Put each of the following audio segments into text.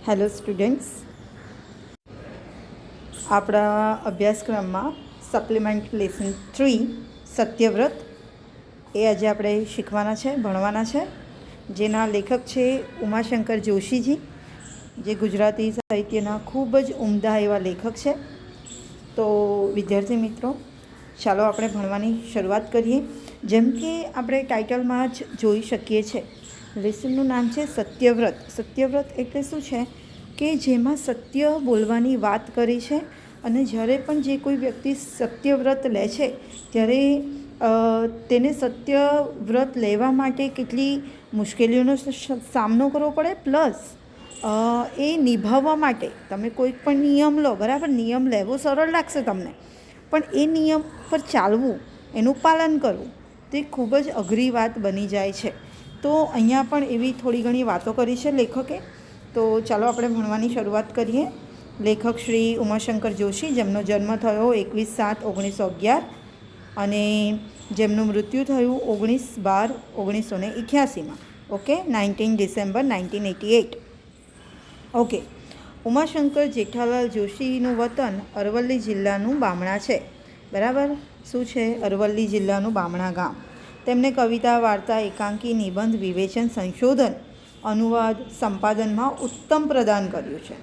Hello students, આપણા અભ્યાસક્રમમાં supplement lesson 3 Satyavrat એ આજે આપણે શીખવાના છે, ભણવાના છે, જેના લેખક છે ઉમાશંકર જોશીજી, જે ગુજરાતી સાહિત્યના ખૂબ જ ઉમદા એવા લેખક છે. તો વિદ્યાર્થી મિત્રો, ચાલો આપણે ભણવાની શરૂઆત કરીએ. જેમ કે આપણે ટાઇટલમાં જ જોઈ શકીએ છીએ, લેસનનું નામ છે સત્યવ્રત. સત્યવ્રત એટલે શું છે કે જેમાં સત્ય બોલવાની વાત કરી છે, અને જ્યારે પણ જે કોઈ વ્યક્તિ સત્યવ્રત લે છે ત્યારે તેને સત્યવ્રત લેવા માટે કેટલી મુશ્કેલીઓનો સામનો કરવો પડે, પ્લસ એ નિભાવવા માટે તમે કોઈ પણ નિયમ લો, બરાબર, નિયમ લેવો સરળ લાગશે તમને, પણ એ નિયમ પર ચાલવું, એનું પાલન કરવું, તે ખૂબ જ અઘરી વાત બની જાય છે. તો અહીંયા પણ એવી થોડી ઘણી વાતો કરી છે લેખકે. તો ચાલો આપણે ભણવાની શરૂઆત કરીએ. લેખક શ્રી ઉમાશંકર જોશી, જેમનો જન્મ થયો 21/7/1911 અને જેમનું મૃત્યુ થયું 19/12/1981. Okay, 19 December 1988. Okay, Umashankar Jethalal જોશીનું વતન અરવલ્લી જિલ્લાનું બામણા છે. બરાબર, શું છે? અરવલ્લી જિલ્લાનું બામણા ગામ. તેમને કવિતા, વાર્તા, એકાંકી, નિબંધ, વિવેચન, સંશોધન, અનુવાદ, સંપાદનમાં ઉત્તમ પ્રદાન કર્યું છે.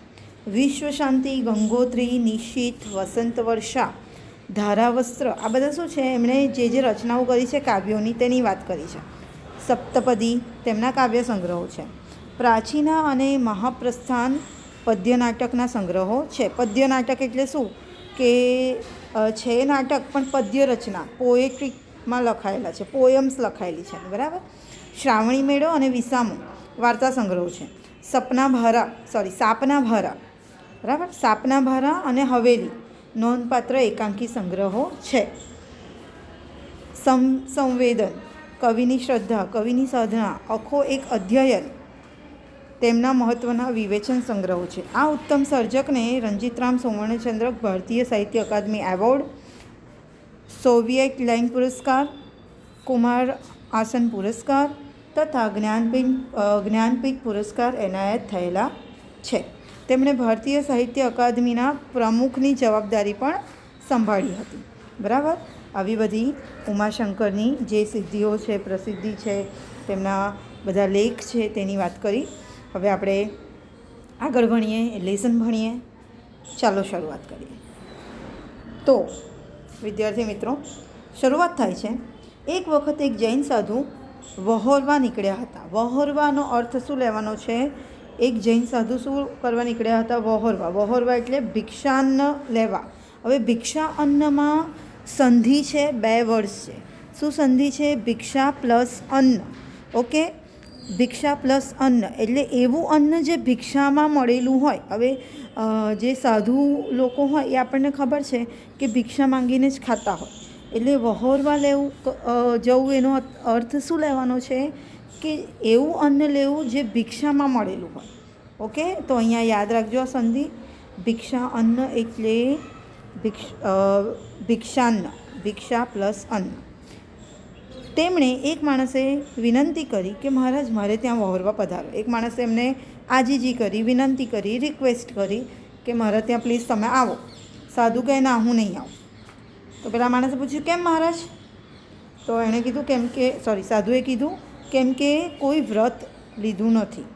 વિશ્વ શાંતિ, ગંગોત્રી, નિશિત, વસંત વર્ષા, ધારાવસ્ત્ર, આ બધા શું છે, એમણે જે રચનાઓ કરી છે કાવ્યોની, તેની વાત કરી છે. સપ્તપદી તેમના કાવ્ય સંગ્રહો છે. પ્રાચીના અને મહાપ્રસ્થાન પદ્ય નાટકના સંગ્રહો છે. પદ્ય નાટક એટલે શું કે છે નાટક પણ પદ્ય રચના, પોએટ્રીમાં લખાયેલા છે, પોયમ્સ લખાયેલી છે, બરાબર. શ્રાવણી મેળો અને વિસામો વાર્તા સંગ્રહો છે. સાપના ભારા, બરાબર, સાપના ભારા અને હવેલી નોંધપાત્ર એકાંકી સંગ્રહો છે. સંવેદન, કવિની શ્રદ્ધા, કવિની સાધના, અખો એક અધ્યયન તેમના મહત્ત્વના વિવેચન સંગ્રહો છે. આ ઉત્તમ સર્જકને રંજીતરામ સુવર્ણચંદ્રક, ભારતીય Sahitya Akademi award, Soviet line પુરસ્કાર, કુમાર આસન પુરસ્કાર તથા જ્ઞાનપીઠ પુરસ્કાર એનાયત થયેલા છે. તેમણે ભારતીય સાહિત્ય અકાદમીના પ્રમુખની જવાબદારી પણ સંભાળી હતી. બરાબર, આવી બધી ઉમાશંકરની જે સિદ્ધિઓ છે, પ્રસિદ્ધિ છે, તેમના બધા લેખ છે, તેની વાત કરી. હવે આપણે આગળ ભણીએ, લેસન ભણીએ. ચાલો શરૂઆત કરીએ. તો વિદ્યાર્થી મિત્રો, શરૂઆત થાય છે. એક વખત એક જૈન સાધુ વહોરવા નીકળ્યા હતા. વહોરવાનો અર્થ શું લેવાનો છે? એક જૈન સાધુ શું કરવા નીકળ્યા હતા? વહોરવા એટલે ભિક્ષાન્ન લેવા. હવે ભિક્ષા અન્નમાં સંધિ છે, 2 વર્ષ છે. શું સંધિ છે? ભિક્ષા પ્લસ અન્ન. ઓકે, ભિક્ષા પ્લસ અન્ન એટલે એવું અન્ન જે ભિક્ષામાં મળેલું હોય. હવે જે સાધુ લોકો હોય એ આપણને ખબર છે કે ભિક્ષા માંગીને જ ખાતા હોય. એટલે વહોરવા જવું એનો અર્થ શું લેવાનો છે કે એવું અન્ન લેવું જે ભિક્ષામાં મળેલું હોય. ઓકે, તો અહીંયા યાદ રાખજો આ સંધિ. ભિક્ષા અન્ન એટલે ભિક્ષાન્ન, ભિક્ષા પ્લસ અન્ન. તેમણે એક માણસે વિનંતી કરી કે મહારાજ, મારે ત્યાં વહોરવા પધારો. એક માણસે એમને આજીજી કરી, વિનંતી કરી, રિક્વેસ્ટ કરી કે મારા ત્યાં પ્લીઝ તમે આવો. સાધુ કહે ના, હું નહીં આવું. તો પેલા માણસે પૂછ્યું કેમ મહારાજ? તો એણે કીધું સાધુએ કીધું કેમ કે કોઈ વ્રત લીધું નથી.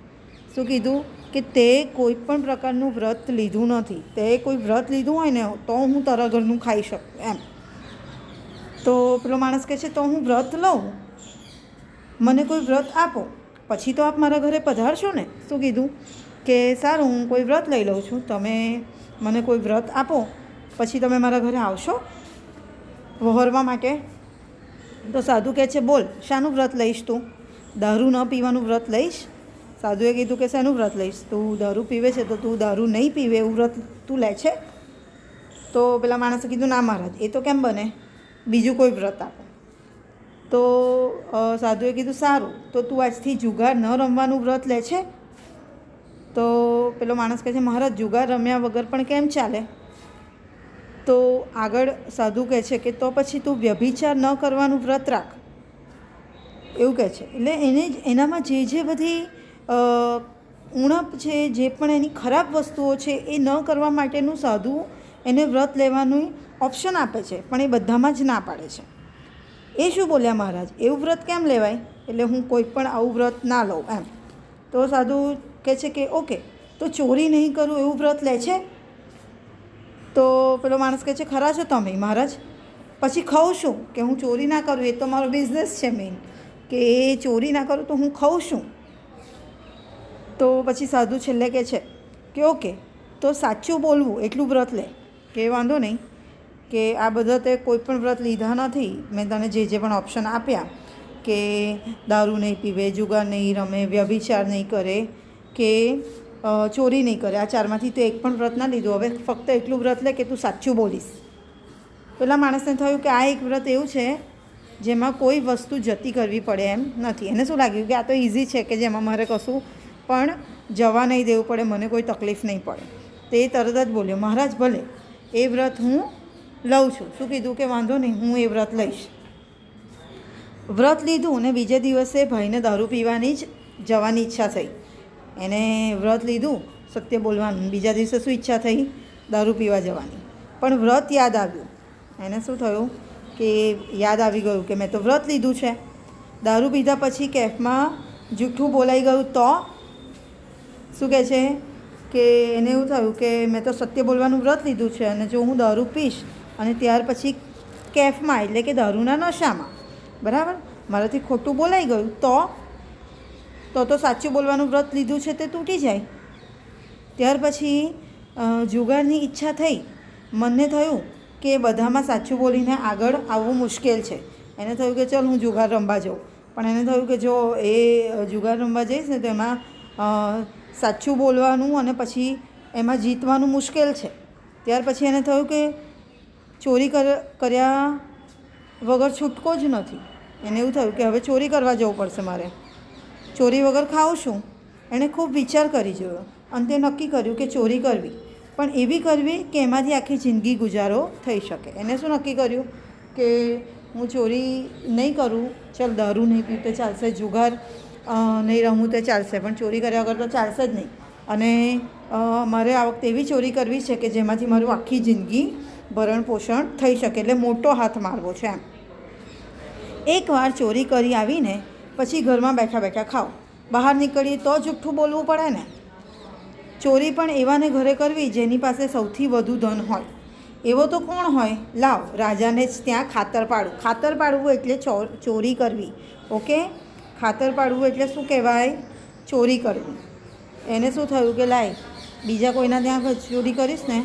શું કીધું? કે તે કોઈ પણ પ્રકારનું વ્રત લીધું નથી. તે કોઈ વ્રત લીધું હોય ને તો હું તારા ઘરનું ખાઈ શકું એમ. તો પેલો માણસ કહે છે તો હું વ્રત લઉં, મને કોઈ વ્રત આપો, પછી તો આપ મારા ઘરે પધારશો ને. શું કીધું? કે સારું, હું કોઈ વ્રત લઈ લઉં છું, તમે મને કોઈ વ્રત આપો, પછી તમે મારા ઘરે આવશો વહોરવા માટે. તો સાધુ કહે છે બોલ, શાનું વ્રત લઈશ તું? દારૂ ન પીવાનું વ્રત લઈશ? સાધુએ કીધું કે શેનું વ્રત લઈશ? તું દારૂ પીવે છે તો તું દારૂ નહીં પીવે એવું વ્રત તું લે છે? તો પેલા માણસે કીધું ના મહારાજ, એ તો કેમ બને, બીજું કોઈ વ્રત આપો. તો સાધુએ કીધું સારું, તો તું આજથી જુગાર ન રમવાનું વ્રત લે છે? તો પેલો માણસ કહે છે મહારાજ, જુગાર રમ્યા વગર પણ કેમ ચાલે? તો આગળ સાધુ કહે છે કે તો પછી તું વ્યભિચાર ન કરવાનું વ્રત રાખ, એવું કહે છે. એટલે એનામાં જે બધી ઉણપ છે, જે પણ એની ખરાબ વસ્તુઓ છે એ ન કરવા માટેનું સાધુ એને વ્રત લેવાનું ઓપ્શન આપે છે, પણ એ બધામાં જ ના પાડે છે. એ શું બોલ્યા મહારાજ, એવું વ્રત કેમ લેવાય, એટલે હું કોઈ પણ આવું વ્રત ના લઉં એમ. તો સાધુ કહે છે કે ઓકે, તો ચોરી નહીં કરું એવું વ્રત લે છે. તો પેલો માણસ કહે છે ખરા છો તમે મહારાજ, પછી ખાઉં શું કે હું ચોરી ના કરું, એ તો મારો બિઝનેસ છે મેઇન, કે એ ચોરી ના કરું તો હું ખાઉં શું. તો પછી સાધુ છેલ્લે કહે છે કે ઓકે, તો સાચું બોલવું એટલું વ્રત લે, કે વાંધો નહીં, કે આ બધા તે કોઈ પણ વ્રત લીધા નથી, મેં તને જે પણ ઓપ્શન આપ્યા કે દારૂ નહીં પીવે, જુગાર નહીં રમે, વ્યભિચાર નહીં કરે, કે ચોરી નહીં કરે, આ ચારમાંથી તો એક પણ વ્રત ના લીધું, હવે ફક્ત એટલું વ્રત લે કે તું સાચું બોલીશ. પેલા માણસને થયું કે આ એક વ્રત એવું છે જેમાં કોઈ વસ્તુ જતી કરવી પડે એમ નથી. એને શું લાગ્યું કે આ તો ઇઝી છે, કે જેમાં મારે કશું પણ જવા નહીં દેવું પડે, મને કોઈ તકલીફ નહીં પડે. તો એ તરત જ બોલ્યો મહારાજ ભલે એ વ્રત હું લઉં છું. શું કીધું કે વાંધો નહીં, હું એ વ્રત લઈશ. વ્રત લીધું ને બીજે દિવસે ભાઈને દારૂ પીવાની જ જવાની ઈચ્છા થઈ. એને વ્રત લીધું સત્ય બોલવાનું, બીજા દિવસે શું ઈચ્છા થઈ, દારૂ પીવા જવાની. પણ વ્રત યાદ આવ્યું, એને શું થયું કે યાદ આવી ગયું કે મેં તો વ્રત લીધું છે. દારૂ પીધા પછી કેફમાં જૂઠું બોલાઈ ગયું, તો શું કહે છે કે એને એવું થયું કે મેં તો સત્ય બોલવાનું વ્રત લીધું છે, અને જો હું દારૂ પીશ અને ત્યાર પછી કેફમાં એટલે કે દારૂના નશામાં બરાબર મારાથી ખોટું બોલાઈ ગયું, તો સાચું બોલવાનું વ્રત લીધું છે તે તૂટી જાય. ત્યાર પછી જુગારની ઈચ્છા થઈ. મને થયું કે બધામાં સાચું બોલીને આગળ આવવું મુશ્કેલ છે. એને થયું કે ચાલ હું જુગાર રમવા જાઉં, પણ એને થયું કે જો એ જુગાર રમવા જઈશ ને તો એમાં સાચું બોલવાનું અને પછી એમાં જીતવાનું મુશ્કેલ છે. ત્યાર પછી એને થયું કે ચોરી કર્યા વગર છૂટકો જ નથી. એને એવું થયું કે હવે ચોરી કરવા જવું પડશે મારે, ચોરી વગર ખાઉં શું. એણે ખૂબ વિચાર કરી જોયો, અંતે નક્કી કર્યું કે ચોરી કરવી, પણ એવી કરવી કે એમાંથી આખી જિંદગી ગુજારો થઈ શકે. એને શું નક્કી કર્યું કે હું ચોરી નહીં કરું, ચાલ દારૂ નહીં પીવું તો ચાલશે, જુગાર નહીં રમવું તો ચાલશે, પણ ચોરી કર્યા વગર તો ચાલશે જ નહીં. અને મારે આ વખતે એવી ચોરી કરવી છે કે જેમાંથી મારું આખી જિંદગી ભરણ પોષણ થઈ શકે, એટલે મોટો હાથ મારવો છે એમ. એકવાર ચોરી કરી આવીને પછી ઘરમાં બેઠા બેઠા ખાઓ, બહાર નીકળીએ તો જુઠ્ઠું બોલવું પડે ને. ચોરી પણ એવાને ઘરે કરવી જેની પાસે સૌથી વધુ ધન હોય. એવો તો કોણ હોય, લાવ રાજાને જ ત્યાં ખાતર પાડવું. ખાતર પાડવું એટલે ચોરી કરવી. ઓકે, ખાતર પાડવું એટલે શું કહેવાય, ચોરી કરવી. એને શું થયું કે લાય બીજા કોઈના ત્યાં ચોરી કરીશ ને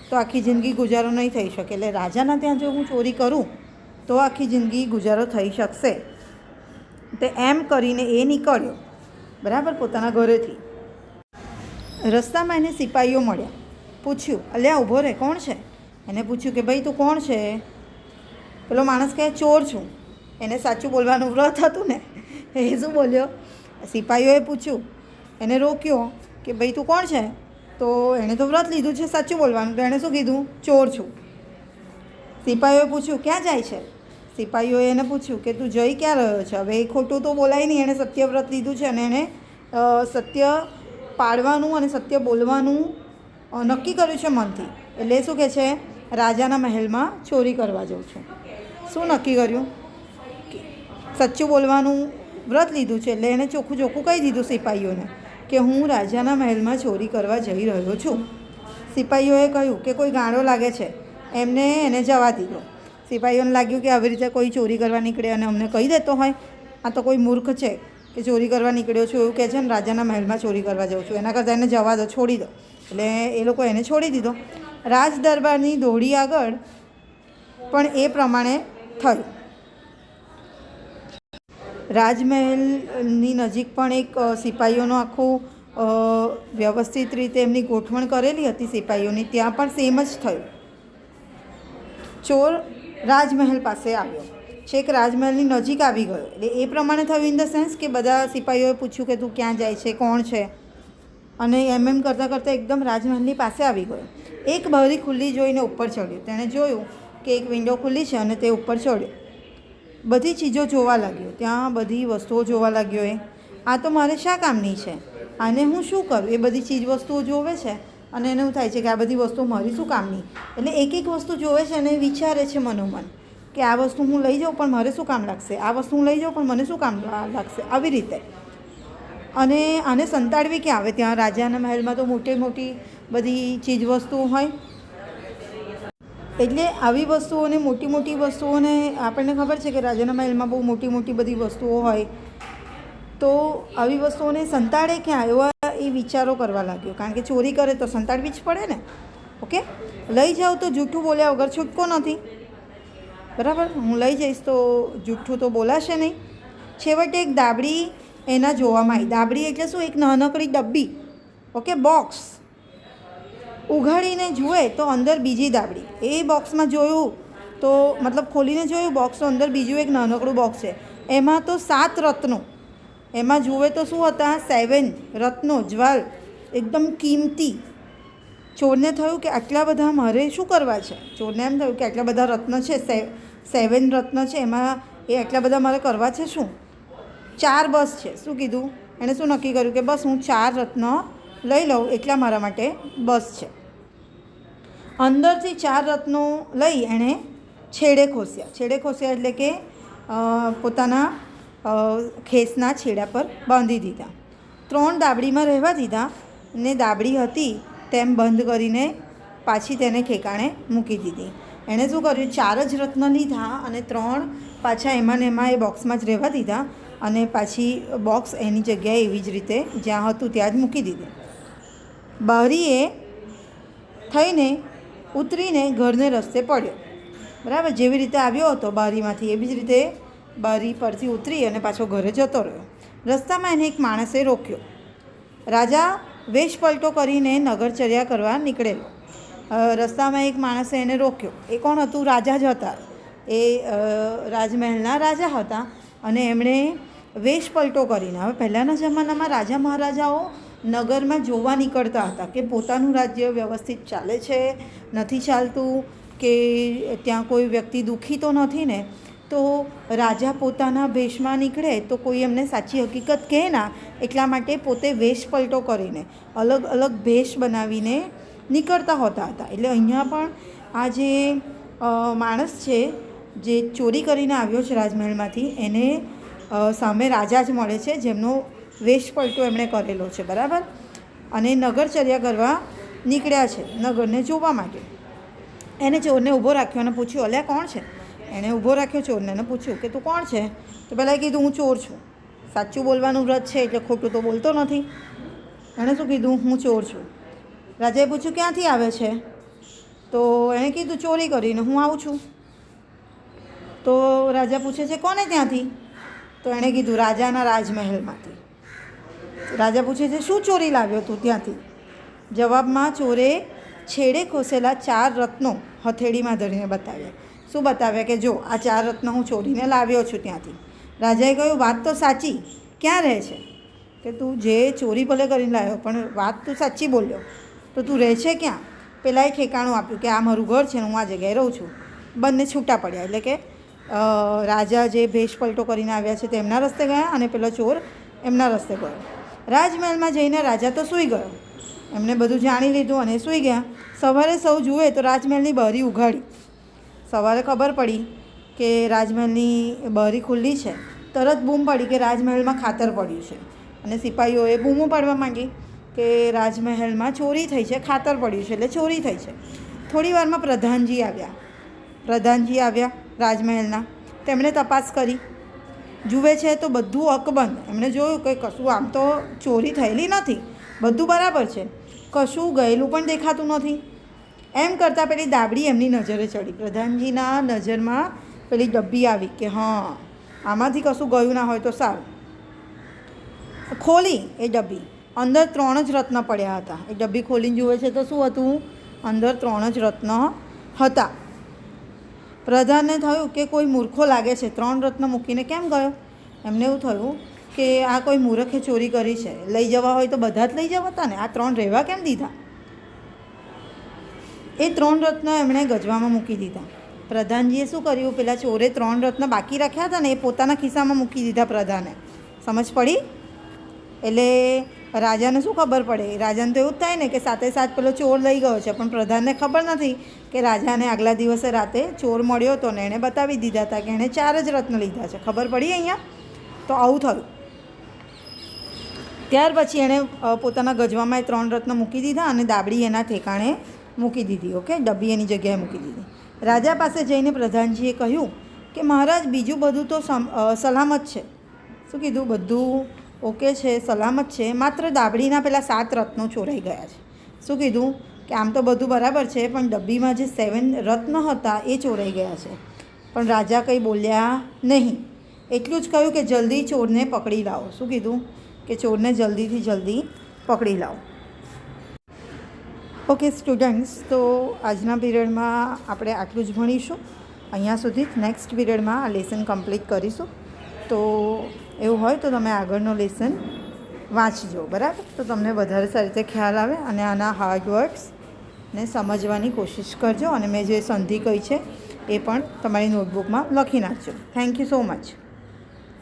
તો આખી જિંદગી ગુજારો નહીં થઈ શકે, એટલે રાજાના ત્યાં જો હું ચોરી કરું તો આખી જિંદગી ગુજારો થઈ શકશે. તો એમ કરીને એ નીકળ્યો બરાબર પોતાના ઘરેથી. રસ્તામાં એને સિપાહીઓ મળ્યા. પૂછ્યું અલ્યા ઊભો રહે, કોણ છે. એને પૂછ્યું કે ભાઈ તું કોણ છે. પેલો માણસ કહે ચોર છું. એને સાચું બોલવાનું વ્રત હતું ને, એ શું બોલ્યો. સિપાહીઓએ પૂછ્યું, એને રોક્યો કે ભાઈ તું કોણ છે. તો એણે તો વ્રત લીધું છે સાચું બોલવાનું, તો એણે શું કીધું, ચોર છું. સિપાહીઓએ પૂછ્યું ક્યાં જાય છે. સિપાહીઓએ એને પૂછ્યું કે તું જઈ ક્યાં રહ્યો છે. હવે એ ખોટું તો બોલાય નહીં, એણે સત્ય વ્રત લીધું છે અને એણે સત્ય પાડવાનું અને સત્ય બોલવાનું નક્કી કર્યું છે મનથી. એટલે શું કહે છે, રાજાના મહેલમાં ચોરી કરવા જાઉં છું. શું નક્કી કર્યું, સાચું બોલવાનું વ્રત લીધું છે, એટલે એણે ચોખ્ખું કહી દીધું સિપાહીઓને કે હું રાજાના મહેલમાં ચોરી કરવા જઈ રહ્યો છું. સિપાહીઓએ કહ્યું કે કોઈ ગાંડો લાગે છે, એને જવા દીધો. સિપાહીઓને લાગ્યું કે આવી રીતે કોઈ ચોરી કરવા નીકળે અને અમને કહી દેતો હોય, આ તો કોઈ મૂર્ખ છે કે ચોરી કરવા નીકળ્યો છું એવું કહે છે ને રાજાના મહેલમાં ચોરી કરવા જાઉં છું, એના કરતાં એને જવા દો, છોડી દો. એટલે એ લોકો એને છોડી દીધો. રાજ દરબારની દોડી આગળ પણ એ પ્રમાણે થયું. રાજમહેલની નજીક પણ એક સિપાહીઓનો આખું વ્યવસ્થિત રીતે એમની ગોઠવણ કરેલી હતી સિપાહીઓની, ત્યાં પણ સેમ જ થયું. ચોર રાજમહેલ પાસે આવ્યો, છેક રાજમહેલની નજીક આવી ગયો. એટલે એ પ્રમાણે થયું ઇન ધ સેન્સ કે બધા સિપાહીઓએ પૂછ્યું કે તું ક્યાં જાય છે, કોણ છે, અને એમ કરતાં કરતાં એકદમ રાજમહેલની પાસે આવી ગયો. એક બારી ખુલ્લી જોઈને ઉપર ચડ્યો. તેણે જોયું કે એક વિન્ડો ખુલ્લી છે અને તે ઉપર ચડ્યો. બધી ચીજો જોવા લાગ્યો, ત્યાં બધી વસ્તુઓ જોવા લાગ્યો. આ તો મારે શા કામની છે, આને હું શું કરું? એ બધી ચીજ વસ્તુઓ જોવે છે અને એને એવું થાય છે કે આ બધી વસ્તુઓ મારી શું કામની. એટલે એક એક વસ્તુ જોવે છે અને વિચારે છે મનોમન કે આ વસ્તુ હું લઈ જાઉં પણ મારે શું કામ લાગશે, આ વસ્તુ હું લઈ જાઉં પણ મને શું કામ લાગશે, આવી રીતે. અને આને સંતાડવી ક્યાં આવે? ત્યાં રાજાના મહેલમાં તો મોટી મોટી બધી ચીજ વસ્તુઓ હોય. એટલે આવી વસ્તુઓને મોટી મોટી વસ્તુઓને આપણને ખબર છે કે રાજાના મહેલમાં બહુ મોટી મોટી બધી વસ્તુઓ હોય, તો આવી વસ્તુઓને સંતાડે ક્યાં એવા એ વિચારો કરવા લાગ્યો. કારણ કે ચોરી કરે તો સંતાડવી જ પડે ને. ઓકે, લઈ જાઉં તો જૂઠું બોલ્યા વગર છૂટકો નથી, બરાબર. હું લઈ જઈશ તો જૂઠું તો બોલાશે નહીં. છેવટે એક દાબડી એના જોવામાં આવી. દાબડી એટલે શું? એક નાનકડી ડબ્બી, ઓકે, બોક્સ. ઉઘાડીને જુએ તો અંદર બીજી દાબડી. એ બોક્સમાં જોયું તો મતલબ ખોલીને જોયું બોક્સ, તો અંદર બીજું એક નાનકડું બોક્સ છે. એમાં તો 7 રત્નો. એમાં જુએ તો શું હતા? 7 રત્નો, જ્વાલ, એકદમ કિંમતી. ચોરને થયું કે આટલા બધા મારે શું કરવા છે? ચોરને એમ થયું કે આટલા બધા રત્ન છે, 7 રત્ન છે, એમાં એ આટલા બધા મારે કરવા છે શું? 4 બસ છે. શું કીધું એણે? શું નક્કી કર્યું કે બસ હું 4 રત્ન લઈ લઉં એટલા મારા માટે બસ છે. અંદરથી 4 રત્નો લઈ એણે છેડે ખોસ્યા. છેડે ખોસ્યા એટલે કે પોતાના ખેસના છેડા પર બાંધી દીધા. 3 દાબડીમાં રહેવા દીધા ને દાબડી હતી તેમ બંધ કરીને પાછી તેને ઠેકાણે મૂકી દીધી. એણે શું કર્યું? 4 જ રત્ન લીધા અને 3 પાછા એમાં ને એમાં એ બોક્સમાં જ રહેવા દીધા અને પાછી બોક્સ એની જગ્યાએ એવી જ રીતે જ્યાં હતું ત્યાં જ મૂકી દીધું. બારીએ થઈને ઉતરીને ઘરને રસ્તે પડ્યો, બરાબર. જેવી રીતે આવ્યો હતો બારીમાંથી એવી જ રીતે બારી પરથી ઉતરી અને પાછો ઘરે જતો રહ્યો. રસ્તામાં એને એક માણસે રોક્યો. રાજા વેશ પલટો કરીને નગરચર્યા કરવા નીકળેલો. રસ્તામાં એક માણસે એને રોક્યો. એ કોણ હતું? રાજા જ હતા. એ રાજમહેલના રાજા હતા અને એમણે વેશ પલટો કરીને, હવે પહેલાંના જમાનામાં રાજા મહારાજાઓ નગરમાં જોવા નીકળતા હતા કે પોતાનું રાજ્ય વ્યવસ્થિત ચાલે છે, નથી ચાલતું, કે ત્યાં કોઈ વ્યક્તિ દુઃખી તો નથી ને. તો રાજા પોતાના વેશમાં નીકળે તો કોઈ એમને સાચી હકીકત કહે ના, એટલા માટે પોતે વેશ પલટો કરીને અલગ અલગ ભેષ બનાવીને નીકળતા હોતા હતા. એટલે અહીંયા પણ આ જે માણસ છે જે ચોરી કરીને આવ્યો છે રાજમહેલમાંથી, એને સામે રાજા જ મળે છે જેમનો વેશ પલટો એમણે કરેલો છે, બરાબર. અને નગરચર્યા કરવા નીકળ્યા છે, નગરને જોવા માટે. એને ચોરને ઊભો રાખ્યો અને પૂછ્યું, અલ્યા કોણ છે? એણે ઊભો રાખ્યો ચોરને અને પૂછ્યું કે તું કોણ છે? તો પહેલાં કીધું હું ચોર છું. સાચું બોલવાનું વ્રત છે એટલે ખોટું તો બોલતો નથી. એણે શું કીધું? હું ચોર છું. રાજાએ પૂછ્યું ક્યાંથી આવે છે? તો એણે કીધું ચોરી કરીને હું આવું છું. તો રાજા પૂછે છે કોને ત્યાંથી? તો એણે કીધું રાજાના રાજમહેલમાંથી. રાજા પૂછે છે શું ચોરી લાવ્યો તું ત્યાંથી? જવાબમાં ચોરે છેડે ખોસેલા 4 રત્નો હથેળીમાં ધરીને બતાવ્યા. શું બતાવ્યા? કે જો આ 4 રત્ન હું ચોરીને લાવ્યો છું ત્યાંથી. રાજાએ કહ્યું વાત તો સાચી, ક્યાં રહે છે? કે તું જે ચોરી ભલે કરીને લાવ્યો પણ વાત તું સાચી બોલ્યો, તો તું રહે છે ક્યાં? પહેલાં એ ઠેકાણું આપ્યું કે આ મારું ઘર છે ને હું આ જગ્યાએ રહું છું. બંને છૂટા પડ્યા. એટલે કે રાજા જે ભેષ પલટો કરીને આવ્યા છે તેમના રસ્તે ગયા અને પેલો ચોર એમના રસ્તે ગયો. રાજમહેલમાં જઈને રાજા તો સૂઈ ગયો. એમને બધું જાણી લીધું અને સૂઈ ગયા. સવારે સૌ જુએ તો રાજમહેલની બારી ઉઘાડી. સવારે ખબર પડી કે રાજમહેલની બારી ખુલ્લી છે. તરત બૂમ પડી કે રાજમહેલમાં ખાતર પડ્યું છે અને સિપાહીઓએ બૂમો પાડવા માંડી કે રાજમહેલમાં ચોરી થઈ છે, ખાતર પડ્યું છે એટલે ચોરી થઈ છે. થોડી વારમાં પ્રધાનજી આવ્યા રાજમહેલના. તેમણે તપાસ કરી, જુએ છે તો બધું અકબંધ. એમણે જોયું કે કશું આમ તો ચોરી થયેલી નથી, બધું બરાબર છે, કશું ગયેલું પણ દેખાતું નથી. એમ કરતાં પેલી દાબડી એમની નજરે ચડી. પ્રધાનજીના નજરમાં પેલી ડબ્બી આવી કે હા આમાંથી કશું ગયું ના હોય તો સારું. ખોલી એ ડબ્બી, અંદર 3 જ રત્ન પડ્યા હતા. એ ડબ્બી ખોલીને જુએ છે તો શું હતું? અંદર 3 જ રત્ન હતા. પ્રધાનને થયું કે કોઈ મૂર્ખો લાગે છે, 3 રત્ન મૂકીને કેમ ગયો? એમને એવું થયું કે આ કોઈ મૂર્ખે ચોરી કરી છે, લઈ જવા હોય તો બધા જ લઈ જવાતા ને, આ 3 રહેવા કેમ દીધા? એ 3 રત્ન એમણે ગજવામાં મૂકી દીધા. પ્રધાનજીએ શું કર્યું? પેલા ચોરે 3 રત્ન બાકી રાખ્યા હતા ને એ પોતાના ખિસ્સામાં મૂકી દીધા પ્રધાને. સમજ પડી? એટલે રાજાને શું ખબર પડે? રાજાને તો એવું જ થાય ને કે સાથે સાથ પેલો ચોર લઈ ગયો છે, પણ પ્રધાનને ખબર નથી કે રાજાને આગલા દિવસે રાતે ચોર મળ્યો હતો ને એણે બતાવી દીધા હતા કે એણે 4 જ રત્ન લીધા છે. ખબર પડી અહીંયા? તો આવું થયું. ત્યાર પછી એણે પોતાના ગજવામાં 3 રત્ન મૂકી દીધા અને દાબડી એના ઠેકાણે મૂકી દીધી. ઓકે, ડબ્બી એની જગ્યાએ મૂકી દીધી. રાજા પાસે જઈને પ્રધાનજીએ કહ્યું કે મહારાજ, બીજું બધું તો સલામત છે. શું કીધું? બધું ઓકે છે, સલામત છે, માત્ર દાબડીના પેલા 7 રત્નો ચોરાઈ ગયા છે. શું કીધું? કે આમ તો બધું બરાબર છે, પણ ડબ્બીમાં જે 7 રત્ન હતા એ ચોરાઈ ગયા છે. પણ રાજા કંઈ બોલ્યા નહીં. એટલું જ કહ્યું કે જલ્દી ચોરને પકડી લાવો. શું કીધું? કે ચોરને જલ્દીથી જલ્દી પકડી લાવો. ઓકે સ્ટુડન્ટ્સ, તો આજના પીરિયડમાં આપણે આટલું જ ભણીશું. અહીંયા સુધી જ. નેક્સ્ટ પીરિયડમાં આ લેસન કમ્પ્લીટ કરીશું. તો એવું હોય તો તમે આગળનો લેસન વાંચજો, બરાબર? તો તમને વધારે સારી રીતે ખ્યાલ આવે અને આના હાર્ડ વર્ડ્સને સમજવાની કોશિશ કરજો. અને મેં જે સંધિ કહી છે એ પણ તમારી નોટબુકમાં લખી નાખજો. Thank you so much.